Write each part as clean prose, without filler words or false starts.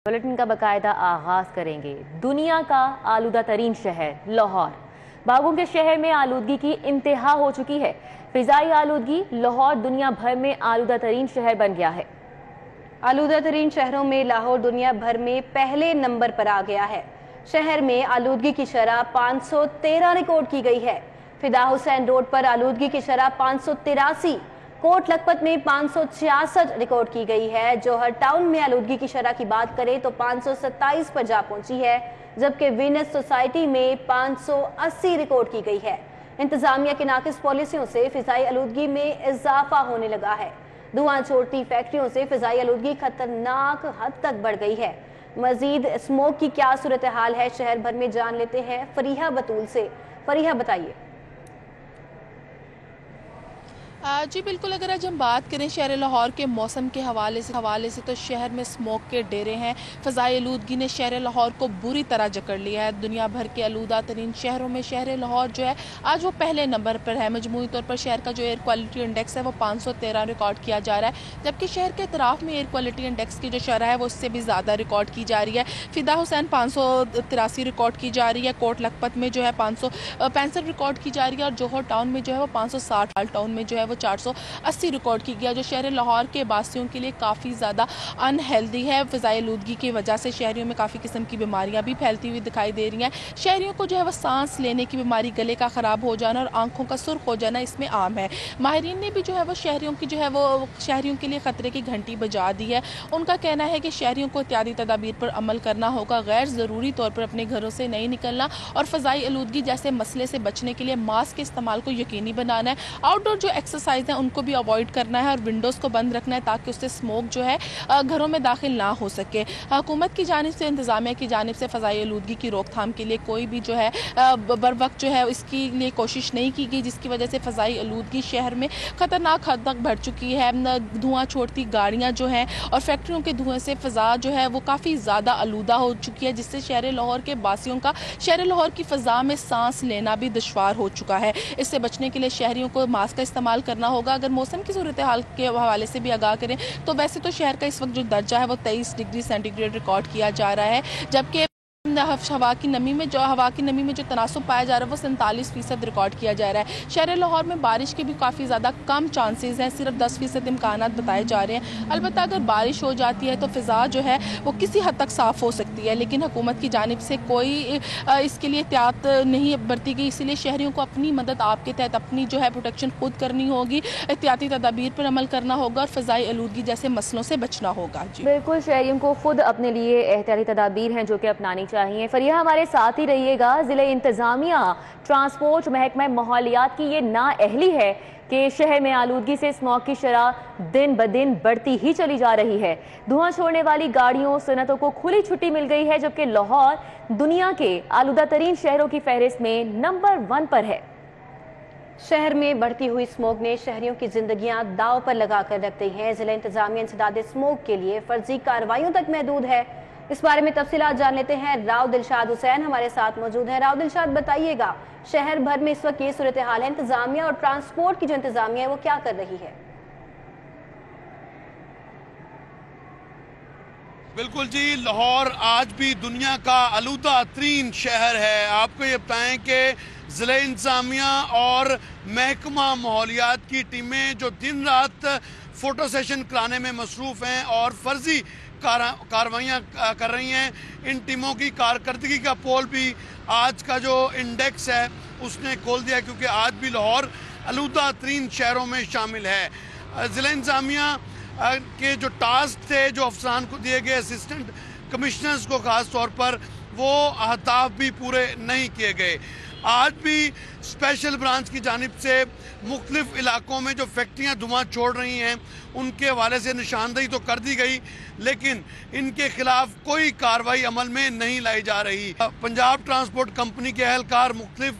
Bulletin का बाकायदा आगाज करेंगे। दुनिया का आलूदा तरीन शहर लाहौर। बागों के शहर में आलूदगी की इंतहा हो चुकी है। फिजाई आलूदगी, लाहौर दुनिया भर में आलूदा तरीन शहर बन गया है। आलूदा तरीन शहरों में लाहौर दुनिया भर में पहले नंबर पर आ गया है। शहर में आलूदगी की शरह 513 रिकॉर्ड की गई है। फिदा हुसैन रोड पर आलूदगी की शरह 583, कोट लखपत में 566 रिकॉर्ड की गई है। जौहर टाउन में आलूदगी की शरह की बात करें तो 527 पर जा पहुंची है, जबकि वीनस सोसाइटी में 580 रिकॉर्ड की गई है। इंतजामिया की नाकिस पॉलिसियों से फिजाई आलूदगी में इजाफा होने लगा है। धुआं छोड़ती फैक्ट्रियों से फिजाई आलूदगी खतरनाक हद तक बढ़ गई है। मजीद स्मोक की क्या सूरत हाल है शहर भर में, जान लेते हैं फरीहा बतूल से। फरीहा, बताइए। जी बिल्कुल, अगर आज हम बात करें शहर लाहौर के मौसम के हवाले से तो शहर में स्मोक के डेरे हैं। फ़ज़ाई आलूदगी ने शहर लाहौर को बुरी तरह जकड़ लिया है। दुनिया भर के आलूदा तरीन शहरों में शहर लाहौर जो है आज वो पहले नंबर पर है। मजमूई तौर पर शहर का जो एयर क्वालिटी इंडेक्स है वो 513 रिकॉर्ड किया जा रहा है, जबकि शहर के इतराफ़ में एयर क्वालिटी इंडेक्स की जो शरह है वो उससे भी ज़्यादा रिकॉर्ड की जा रही है। फिदा हुसैन 583 रिकॉर्ड की जा रही है, कोट लखपत में जो है 565 रिकॉर्ड की जा रही है और जौहर टाउन में जो है वो 560, टाउन में जो है 480 रिकॉर्ड की गया, जो शहर लाहौर के बासियों के लिए काफ़ी ज़्यादा अनहेल्दी है। फ़ज़ाई आलूदगी की वजह से शहरियों में काफ़ी किस्म की बीमारियां भी फैलती हुई दिखाई दे रही हैं। शहरियों को जो है वह सांस लेने की बीमारी, गले का ख़राब हो जाना और आंखों का सुर्ख हो जाना इसमें आम है। माहिरीन ने भी जो है वो शहरियों की जो है वो शहरियों के लिए ख़तरे की घंटी बजा दी है। उनका कहना है कि शहरियों को एहतियाती तदाबीर पर अमल करना होगा, गैर ज़रूरी तौर पर अपने घरों से नहीं निकलना और फ़ज़ाई आलूदगी जैसे मसले से बचने के लिए मास्क के इस्तेमाल को यकीनी बनाना है। आउटडोर जो एक्सरसाइज है उनको भी अवॉइड करना है और विंडोज़ को बंद रखना है ताकि उससे स्मोक जो है घरों में दाखिल ना हो सके। हुकूमत की जानिब से, इंतजामिया की जानिब से फ़ज़ाई आलूदगी की रोकथाम के लिए कोई भी जो है बर वक्त जो है इसके लिए कोशिश नहीं की गई, जिसकी वजह से फ़ज़ाई आलूदगी शहर में ख़तरनाक हद तक बढ़ चुकी है। धुआं छोड़ती गाड़ियाँ जो हैं और फैक्ट्रियों के धुएँ से फ़ज़ा जो है वो काफ़ी ज़्यादा आलूदा हो चुकी है, जिससे शहर लाहौर के बासियों का शहर लाहौर की फ़ज़ा में सांस लेना भी दुश्वार हो चुका है। इससे बचने के लिए शहरियों को मास्क का इस्तेमाल करना होगा। अगर मौसम की सूरत हाल के हवाले से भी आगाह करें तो वैसे तो शहर का इस वक्त जो दर्जा है वो 23 डिग्री सेंटीग्रेड रिकॉर्ड किया जा रहा है, जबकि हवा की नमी में जो तनासुब पाया जा रहा है वो 47% रिकॉर्ड किया जा रहा है। शहर लाहौर में बारिश के भी काफ़ी ज़्यादा कम चांसेस हैं, सिर्फ 10% इम्कानात बताए जा रहे हैं। अलबत्ता अगर बारिश हो जाती है तो फ़िज़ा जो है वो किसी हद तक साफ़ हो सकती है, लेकिन हुकूमत की जानिब से कोई इसके लिए एहतियात नहीं बरती गई। इसीलिए शहरियों को अपनी मदद आपके तहत अपनी जो है प्रोटेक्शन खुद करनी होगी, एहतियाती तदाबीर पर अमल करना होगा और फ़ज़ाई आलूदगी जैसे मसलों से बचना होगा। जी बिल्कुल, शहरियों को खुद अपने लिए एहतियाती तदाबीर हैं जो कि अपनानी चाहिए। फरिया, हमारे साथ ही रहिएगा। जिले इंतजामिया, ट्रांसपोर्ट, महकमा माहौलियात की ये नाअहली है कि शहर में आलूदगी से स्मॉग की शरह दिन ब दिन बढ़ती ही चली जा रही है। धुआं छोड़ने वाली गाड़ियों, सनतों को खुली छुट्टी मिल गई है, जबकि लाहौर दुनिया के आलूदा तरीन शहरों की फहरिस्त में नंबर 1 पर है। शहर में बढ़ती हुई स्मोक ने शहरियों की जिंदगियां दाव पर लगा कर रख दी हैं। जिला इंतजामिया इंसदाद स्मोक के लिए फर्जी कार्रवाइयों तक महदूद है। इस बारे में तफसीलात जान लेते हैं। राव दिलशाद हुसैन हमारे साथ मौजूद है। राव दिलशाद, बताइएगा, शहर भर में इस वक्त ये सूरत हाल है, इंतजामिया और ट्रांसपोर्ट की जो इंतजामिया है वो क्या कर रही है? बिल्कुल जी, लाहौर आज भी दुनिया का आलूदा तरीन शहर है। आपको ये बताएं कि ज़िला इंतजामिया और महकमा माहौलियात की टीमें जो दिन रात फ़ोटो सेशन कराने में मसरूफ़ हैं और फर्जी कार्रवाइयाँ कर रही हैं। इन टीमों की कारकर्दगी का पोल भी आज का जो इंडेक्स है उसने खोल दिया, क्योंकि आज भी लाहौर आलूदा तरीन शहरों में शामिल है। ज़िला इंतजामिया के जो टास्क थे, जो अफसरान को दिए गए, असिस्टेंट कमिश्नर्स को ख़ास तौर पर, वो अहदाफ भी पूरे नहीं किए गए। आज भी स्पेशल ब्रांच की जानिब से मुख्तलिफ इलाकों में जो फैक्ट्रियाँ धुआं छोड़ रही हैं उनके हवाले से निशानदेही तो कर दी गई, लेकिन इनके खिलाफ कोई कार्रवाई अमल में नहीं लाई जा रही। पंजाब ट्रांसपोर्ट कंपनी के एहलकार मुख्तलिफ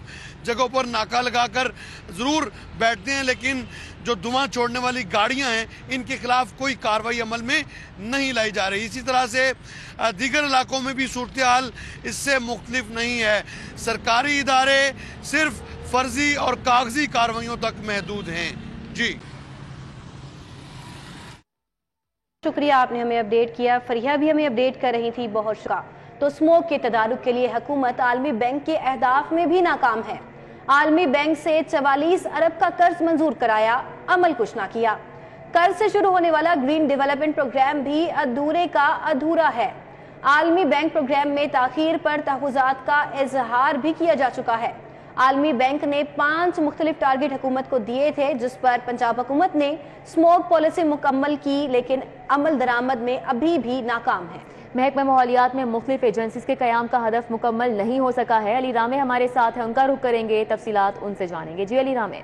जगहों पर नाका लगाकर ज़रूर बैठते हैं, लेकिन जो धुआं छोड़ने वाली गाड़ियां हैं इनके खिलाफ कोई कार्रवाई अमल में नहीं लाई जा रही। इसी तरह से दीगर इलाकों में भी सूरत हाल इससे मुख्तलिफ नहीं है। सरकारी इदारे सिर्फ फर्जी और कागजी कार्रवाइयों तक महदूद हैं। जी। शुक्रिया, आपने हमें अपडेट किया। फरिया भी हमें अपडेट कर रही थी। बहुत शुक्रिया। तो स्मोक के तदारुक के लिए हुकूमत आलमी बैंक के अहदाफ में भी नाकाम है। आलमी बैंक से 44 अरब का कर्ज मंजूर कराया, अमल कुछ ना किया। कर्ज से शुरू होने वाला ग्रीन डेवलपमेंट प्रोग्राम भी अधूरे का अधूरा है। आलमी बैंक प्रोग्राम में ताखीर पर तहफ़्फ़ुज़ात का इजहार भी किया जा चुका है। आलमी बैंक ने 5 मुख्तलिफ टारगेट हुकूमत को दिए थे, जिस पर पंजाब हुकूमत ने स्मोक पॉलिसी मुकम्मल की, लेकिन अमल दरामद में अभी भी नाकाम है। महकमा माहौलियात में मुख्तलिफ एजेंसीज के क़याम का हदफ मुकम्मल नहीं हो सका है। अली रामे हमारे साथ है, उनका रुख करेंगे, तफसीलात उनसे जानेंगे। जी अली रामे।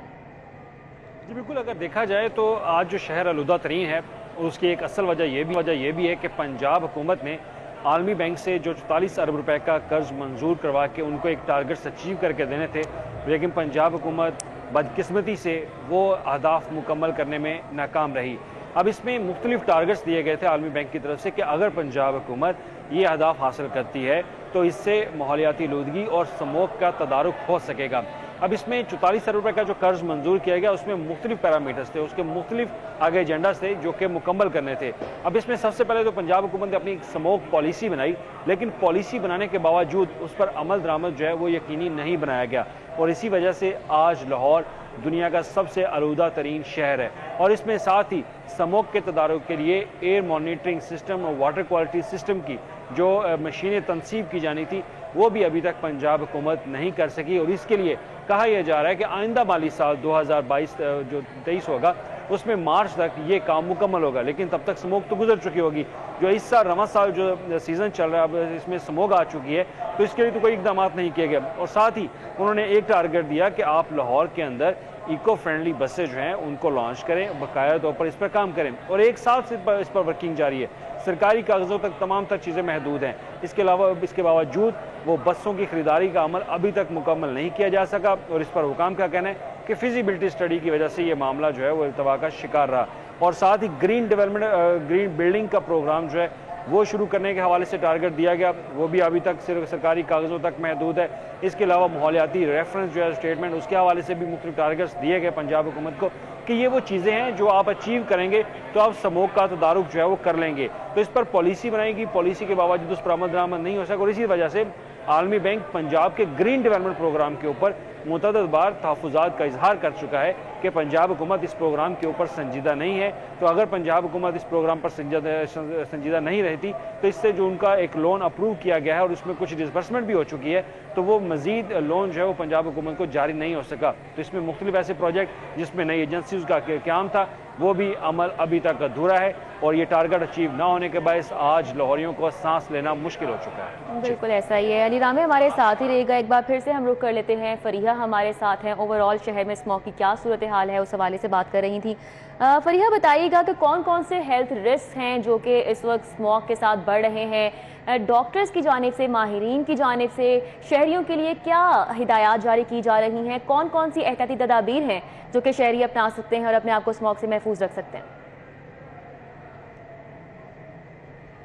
जी बिल्कुल, अगर देखा जाए तो आज जो शहर आलूदा तरीन है उसकी एक असल वजह यह भी है कि पंजाब हुकूमत ने आलमी बैंक से जो 44 अरब रुपए का कर्ज मंजूर करवा के उनको एक टारगेट्स अचीव करके देने थे, लेकिन पंजाब हुकूमत बदकिस्मती से वो अहदाफ मुकम्मल करने में नाकाम रही। अब इसमें मुख्तलिफ टारगेट्स दिए गए थे आलमी बैंक की तरफ से कि अगर पंजाब हुकूमत ये अहदाफ हासिल करती है तो इससे माहौलियाती आलूदगी और स्मोक का तदारुक हो सकेगा। अब इसमें 44 अरब रुपए का जो कर्ज मंजूर किया गया उसमें मुख्तलिफ पैरामीटर्स थे, उसके मुख्तलिफ आगे एजेंडास थे जो कि मुकम्मल करने थे। अब इसमें सबसे पहले तो पंजाब हुकूमत ने अपनी स्मोक पॉलिसी बनाई, लेकिन पॉलिसी बनाने के बावजूद उस पर अमल दरामद जो है वो यकीनी नहीं बनाया गया, और इसी वजह से आज लाहौर दुनिया का सबसे आलूदा तरीन शहर है। और इसमें साथ ही स्मोक के तदारुक के लिए एयर मॉनिटरिंग सिस्टम और वाटर क्वालिटी सिस्टम की जो मशीनें तनसीब की जानी थी वो भी अभी तक पंजाब हुकूमत नहीं कर सकी, और इसके लिए कहा यह जा रहा है कि आइंदा माली साल 2022 जो 23 होगा उसमें मार्च तक ये काम मुकम्मल होगा, लेकिन तब तक स्मोक तो गुजर चुकी होगी। जो इस साल रवा साल जो सीज़न चल रहा है अब इसमें स्मोक आ चुकी है, तो इसके लिए तो कोई इकदाम नहीं किए गए। और साथ ही उन्होंने एक टारगेट दिया कि आप लाहौर के अंदर इको फ्रेंडली बसें जो हैं उनको लॉन्च करें, बाकायदा तौर पर इस पर काम करें, और एक साल से इस पर वर्किंग जारी है। सरकारी कागज़ों तक तमाम तर चीज़ें महदूद हैं। इसके बावजूद वो बसों की खरीदारी का अमल अभी तक मुकम्मल नहीं किया जा सका, और इस पर हुकाम का कहना है कि फिजिबिलिटी स्टडी की वजह से ये मामला जो है वो इल्तवा का शिकार रहा। और साथ ही ग्रीन बिल्डिंग का प्रोग्राम जो है वो शुरू करने के हवाले से टारगेट दिया गया, वो भी अभी तक सिर्फ सरकारी कागज़ों तक महदूद है। इसके अलावा माहौलियाती रेफरेंस जो है स्टेटमेंट, उसके हवाले से भी मुख्तलिफ टारगेट्स दिए गए पंजाब हुकूमत को कि ये वो चीज़ें हैं जो आप अचीव करेंगे तो आप स्मोक का तदारुक जो है वो कर लेंगे। तो इस पर पॉलिसी बनाएगी, पॉलिसी के बावजूद उस पर अमल दरामद नहीं हो सका, और इसी वजह से आलमी बैंक पंजाब के ग्रीन डेवलपमेंट प्रोग्राम के ऊपर मुतअद्दिद बार तहफ़्फ़ुज़ात का इजहार कर चुका है कि पंजाब हुकूमत इस प्रोग्राम के ऊपर संजीदा नहीं है। तो अगर पंजाब हुकूमत इस प्रोग्राम पर संजीदा नहीं रहती तो इससे जो उनका एक लोन अप्रूव किया गया है और उसमें कुछ डिसबर्समेंट भी हो चुकी है, तो वो मजीद लोन जो है वो पंजाब हुकूमत को जारी नहीं हो सका। तो इसमें मुख्तलिफ ऐसे प्रोजेक्ट जिसमें नई एजेंसीज़ का क़याम था वो भी अमल अभी तक अधूरा है, और ये टारगेट अचीव ना होने के बायस आज लाहौरियों को सांस लेना मुश्किल हो चुका है। बिल्कुल ऐसा ही है। अली रामे हमारे साथ ही रहेगा। एक बार फिर से हम रुख कर लेते हैं, फरिया हमारे साथ हैं। ओवरऑल शहर में स्मोक की क्या सूरत हाल है उस हवाले से बात कर रही थी। फरिया बताइएगा कि कौन कौन से हेल्थ रिस्क हैं जो कि इस वक्त स्मोक के साथ बढ़ रहे हैं, डॉक्टर्स की जानिब से, माहिरीन की जानिब से शहरियों के लिए क्या हिदायत जारी की जा रही हैं, कौन कौन सी एहतियाती तदाबीर हैं जो कि शहरी अपना सकते हैं और अपने आप को स्मोक से महफूज रख सकते हैं?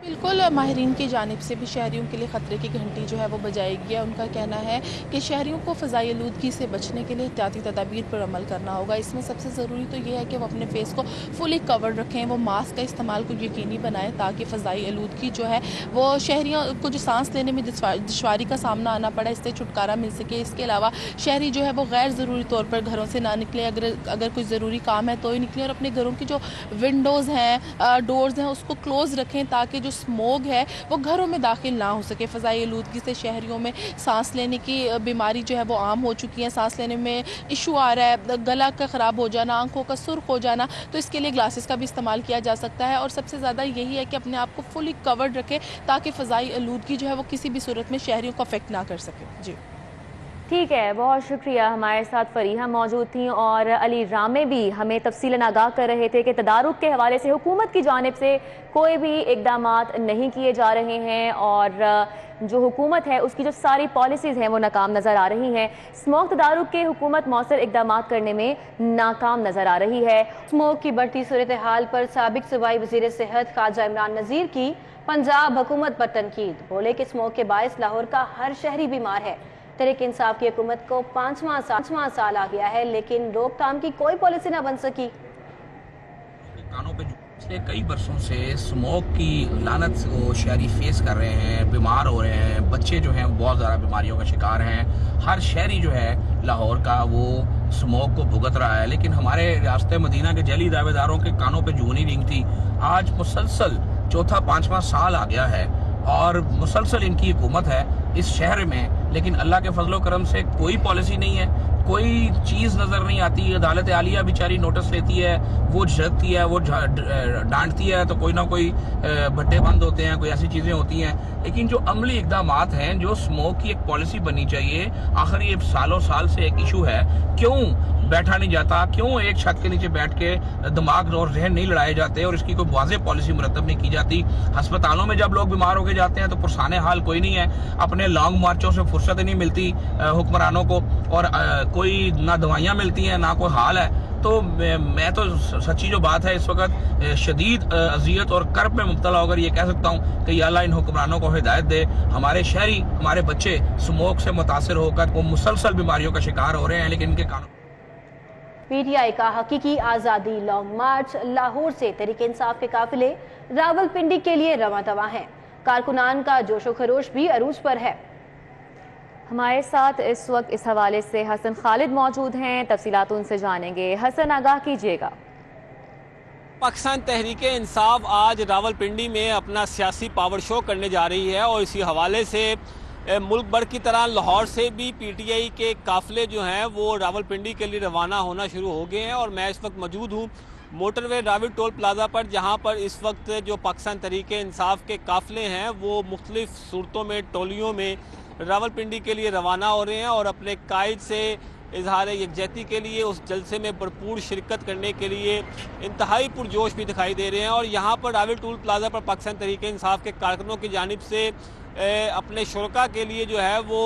बिल्कुल, माहिरीन की जानिब से भी शहरियों के लिए ख़तरे की घंटी जो है वो बजाई गई है। उनका कहना है कि शहरियों को फ़ज़ाई आलूदगी से बचने के लिए एहतियाती तदाबीर पर अमल करना होगा। इसमें सबसे ज़रूरी तो ये है कि वो अपने फेस को फुली कवर्ड रखें, वो मास्क का इस्तेमाल को यकीनी बनाएं ताकि फ़ज़ाई आलूदगी जो है वो शहरियों को जो सांस लेने में दुश्वारी का सामना आना पड़ा इससे छुटकारा मिल सके। इसके अलावा शहरी जो है वो गैर ज़रूरी तौर पर घरों से ना निकले, अगर कोई ज़रूरी काम है तो ही निकले, और अपने घरों की जो विंडोज़ हैं, डोर्स हैं, उसको क्लोज़ रखें ताकि जो स्मोक है वो घरों में दाखिल ना हो सके। फ़ज़ाई आलूदगी से शहरियों में सांस लेने की बीमारी जो है वो आम हो चुकी है, सांस लेने में इशू आ रहा है, गला का ख़राब हो जाना, आंखों का सुर्ख हो जाना, तो इसके लिए ग्लासेस का भी इस्तेमाल किया जा सकता है। और सबसे ज़्यादा यही है कि अपने आप को फुली कवर्ड रखें ताकि फ़ज़ाई आलूदगी जो है वो किसी भी सूरत में शहरियों को अफेक्ट ना कर सके। जी ठीक है, बहुत शुक्रिया। हमारे साथ फरीहा मौजूद थी और अली रामे भी हमें तफसीलन आगाह कर रहे थे कि तदारुक के हवाले से हुकूमत की जानिब से कोई भी इकदाम नहीं किए जा रहे हैं, और जो हुकूमत है उसकी जो सारी पॉलिसीज़ हैं वो नाकाम नज़र आ रही हैं। स्मोक तदारुक के हुकूमत मौसर इकदाम करने में नाकाम नज़र आ रही है। स्मोक की बढ़ती सूरत हाल पर साबिक सूबाई वज़ीर सेहत ख्वाजा इमरान नज़ीर की पंजाब हुकूमत पर तनकीद। बोले कि स्मोक के बायस लाहौर का हर शहरी बीमार है। तहरीक इंसाफ की हुकूमत को पांचवां साल आ गया है, लेकिन रोकथाम की कोई पॉलिसी ना बन सकी। पिछले कई बरसों से स्मोक की लानत को शहरी फेस कर रहे हैं, बीमार हो रहे हैं। बच्चे जो हैं बहुत ज़्यादा बीमारियों का शिकार हैं। हर शहरी जो है लाहौर का वो स्मोक को भुगत रहा है। लेकिन हमारे रियासत मदीना के जली दावेदारों के कानों पे जूं नहीं रेंगती। आज मुसलसल चौथा पांचवा साल आ गया है और मुसलसल इनकी हुकूमत है इस शहर में, लेकिन अल्लाह के फजलो करम से कोई पॉलिसी नहीं है, कोई चीज़ नज़र नहीं आती। अदालत आलिया बेचारी नोटिस लेती है, वो झड़कती है, वो डांटती है, तो कोई ना कोई भट्टे बंद होते हैं, कोई ऐसी चीज़ें होती हैं। लेकिन जो अमली इकदाम हैं, जो स्मोक की एक पॉलिसी बननी चाहिए, आखिर ये सालों साल से एक इशू है, क्यों बैठा नहीं जाता? क्यों एक छत के नीचे बैठ के दिमाग और जहन नहीं लड़ाए जाते और इसकी कोई वाज़ेह पॉलिसी मुरतब नहीं की जाती? अस्पतालों में जब लोग बीमार होकर जाते हैं तो पुरसाने हाल कोई नहीं है, अपने लॉन्ग मार्चों से फुर्सत नहीं मिलती हुक्मरानों को, और कोई ना दवाइयाँ मिलती हैं ना कोई हाल है। तो मैं तो सच्ची जो बात है इस वक्त शदीद अजियत और कर्ब में मुब्तला होकर ये कह सकता हूँ कि अल्लाह इन हुक्मरानों को हिदायत दे। हमारे शहरी, हमारे बच्चे स्मोक से मुतासर होकर वो मुसलसल बीमारियों का शिकार हो रहे हैं, लेकिन इनके कानून। पीटीआई का हकीकी आज़ादी लॉन्ग मार्च लाहौर से तहरीक इंसाफ के काफिले रावलपिंडी के लिए रवां तवां हैं। कारकुनान का जोशो खरोश भी अरूज पर है। हमारे साथ इस वक्त इस हवाले से हसन खालिद मौजूद हैं, तफसीलात उनसे जानेंगे। हसन, आगाह कीजिएगा। पाकिस्तान तहरीक इंसाफ आज रावलपिंडी में अपना सियासी पावर शो करने जा रही है और इसी हवाले से मुल्क भर की तरह लाहौर से भी पीटीआई के काफिले जो हैं वो रावलपिंडी के लिए रवाना होना शुरू हो गए हैं। और मैं इस वक्त मौजूद हूँ मोटरवे रावी टोल प्लाजा पर, जहाँ पर इस वक्त जो पाकिस्तान तहरीक इंसाफ के काफिले हैं वो मुख्तलिफ सूरतों में, टोलियों में रावलपिंडी के लिए रवाना हो रहे हैं और अपने कायद से इजहार यकजहती के लिए उस जलसे में भरपूर शिरकत करने के लिए इंतहाई पुरजोश भी दिखाई दे रहे हैं। और यहाँ पर रावी टोल प्लाजा पर पाकिस्तान तहरीक इंसाफ के कारकुनों की जानिब से अपने शुरका के लिए जो है वो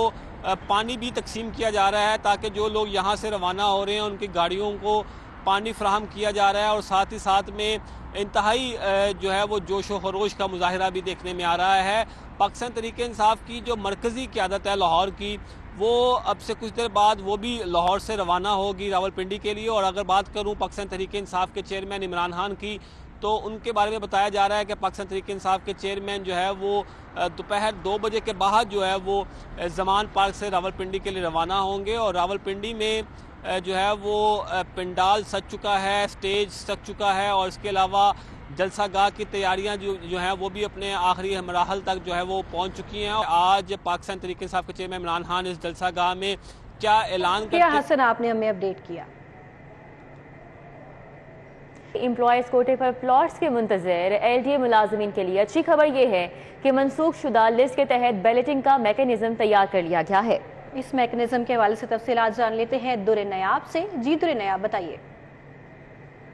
पानी भी तकसीम किया जा रहा है, ताकि जो लोग यहाँ से रवाना हो रहे हैं उनकी गाड़ियों को पानी फ्राहम किया जा रहा है। और साथ ही साथ में इंतहाई जो है वो जोश व खरोश का मुजाहिरा भी देखने में आ रहा है। पाकिस्तान तहरीक इंसाफ की जो मरकज़ी क़यादत है लाहौर की, वो अब से कुछ देर बाद वो भी लाहौर से रवाना होगी रावलपिंडी के लिए। और अगर बात करूँ पाकिस्तान तहरीक इंसाफ के चेयरमैन इमरान खान की, तो उनके बारे में बताया जा रहा है कि पाकिस्तान तहरीक इंसाफ के चेयरमैन जो है वो दोपहर 2 बजे के बाद जो है वो जमान पार्क से रावलपिंडी के लिए रवाना होंगे। और रावलपिंडी में जो है वो पंडाल सज चुका है, स्टेज सज चुका है और इसके अलावा जलसा गाह की तैयारियां जो हैं वो भी अपने आखिरी मराहल तक जो है वो पहुंच चुकी हैं। आज पाकिस्तान तहरीक इंसाफ के चेयरमैन इमरान खान इस जलसा गाह में क्या ऐलान किया? हसन, आपने हमें अपडेट किया। एम्प्लॉयज़ कोटे पर प्लॉट्स के मुंतज़िर एलडीए मुलाजमीन के लिए अच्छी खबर यह है कि मनसूख शुदा लिस्ट के तहत बैलेटिंग का मैकेनिज्म तैयार कर लिया गया है। इस मैकेनिज्म के हवाले से तफसीलात जान लेते हैं दुरे नयाब से। जी दुरे नयाब, बताइए।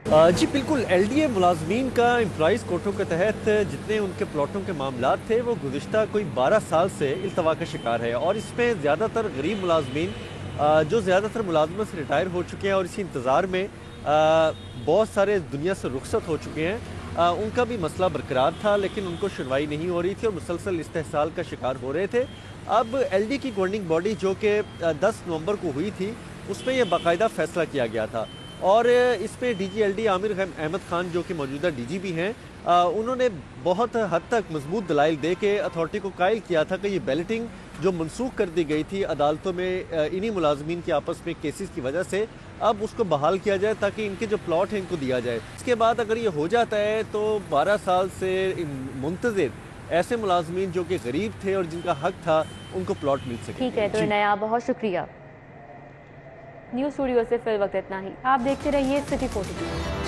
जी बिल्कुल, एलडीए मुलाजमीन का एम्प्लॉइज़ कोटों के तहत जितने उनके प्लॉटों के मामलात थे वो गुज़िश्ता कोई 12 साल से इल्तवा का शिकार है। और इसमें ज़्यादातर गरीब मुलाजमीन जो ज़्यादातर मुलाजमत से रिटायर हो चुके हैं और इसी इंतज़ार में बहुत सारे दुनिया से रुखसत हो चुके हैं, उनका भी मसला बरकरार था, लेकिन उनको सुनवाई नहीं हो रही थी और मुसलसल इस्तेहसाल का शिकार हो रहे थे। अब एलडी की गवर्निंग बॉडी जो कि 10 नवंबर को हुई थी, उसमें यह बाकायदा फैसला किया गया था और इसमें डीजीएलडी आमिर अहमद खान जो कि मौजूदा डीजीपी हैं, उन्होंने बहुत हद तक मजबूत दलाइल दे के अथॉरिटी को कायल किया था कि ये बैलेटिंग जो मनसूख कर दी गई थी अदालतों में इन्हीं मुलाजमीन के आपस में केसेस की वजह से, अब उसको बहाल किया जाए ताकि इनके जो प्लॉट हैं इनको दिया जाए। इसके बाद अगर ये हो जाता है तो 12 साल से मुंतज़िर ऐसे मुलाजमीन जो कि गरीब थे और जिनका हक था उनको प्लॉट मिल सके। ठीक है, तो नया बहुत शुक्रिया। न्यूज़ स्टूडियो से फिर वक्त इतना ही। आप देखते रहिए सिटी 42।